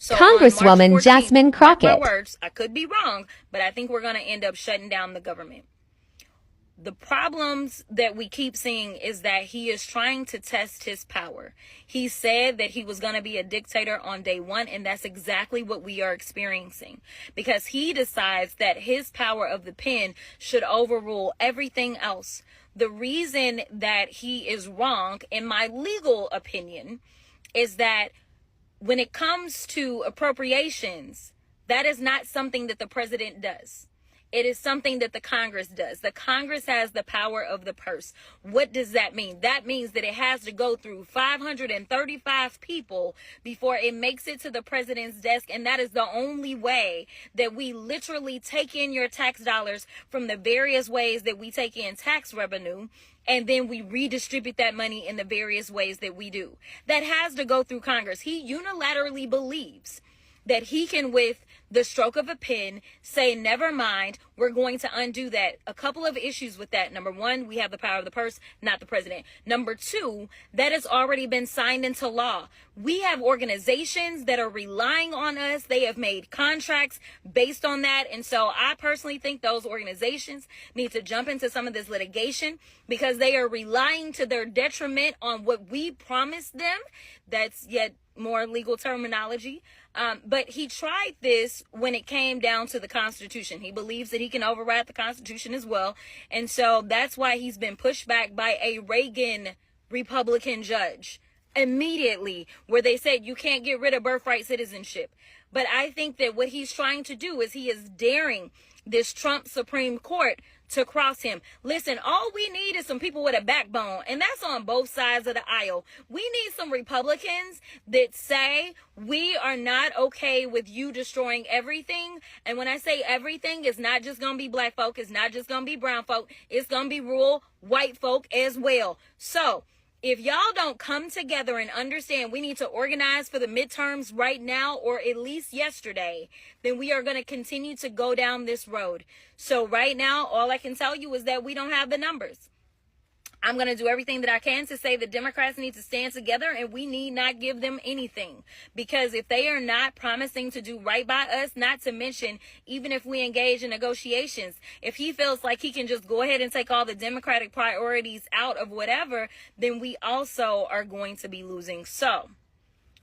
So Congresswoman on March 14th, Jasmine mark my Crockett. words, I could be wrong, but I think we're going to end up shutting down the government. The problems that we keep seeing is that he is trying to test his power. He said that he was going to be a dictator on day one, and that's exactly what we are experiencing, because he decides that his power of the pen should overrule everything else. The reason that he is wrong, in my legal opinion, is that when it comes to appropriations, that is not something that the president does. It is something that the Congress does. The Congress has the power of the purse. What does that mean? That means that it has to go through 535 people before it makes it to the president's desk. And that is the only way that we literally take in your tax dollars from the various ways that we take in tax revenue. And then we redistribute that money in the various ways that we do. That has to go through Congress. He unilaterally believes that he can, with the stroke of a pen, say, never mind, we're going to undo that. A couple of issues with that. Number one, we have the power of the purse, not the president. Number two, that has already been signed into law. We have organizations that are relying on us. They have made contracts based on that. And so I personally think those organizations need to jump into some of this litigation, because they are relying to their detriment on what we promised them. That's yet more legal terminology. But he tried this when it came down to the Constitution. He believes that he can override the Constitution as well. And so that's why he's been pushed back by a Reagan Republican judge immediately, where they said you can't get rid of birthright citizenship. But I think that what he's trying to do is he is daring this Trump Supreme Court to cross him. Listen, all we need is some people with a backbone, and that's on both sides of the aisle. We need some Republicans that say we are not okay with you destroying everything. And when I say everything, it's not just going to be black folk, it's not just going to be brown folk, it's going to be rural white folk as well. So if y'all don't come together and understand we need to organize for the midterms right now, or at least yesterday, then we are going to continue to go down this road. So right now, all I can tell you is that we don't have the numbers. I'm going to do everything that I can to say the Democrats need to stand together, and we need not give them anything. Because if they are not promising to do right by us, not to mention, even if we engage in negotiations, if he feels like he can just go ahead and take all the Democratic priorities out of whatever, then we also are going to be losing. So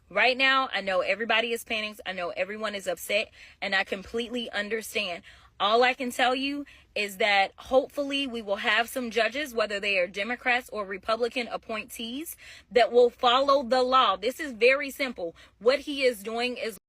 right now, I know everybody is panicked. I know everyone is upset, and I completely understand. All I can tell you is that hopefully we will have some judges, whether they are Democrats or Republican appointees, that will follow the law. This is very simple. What he is doing is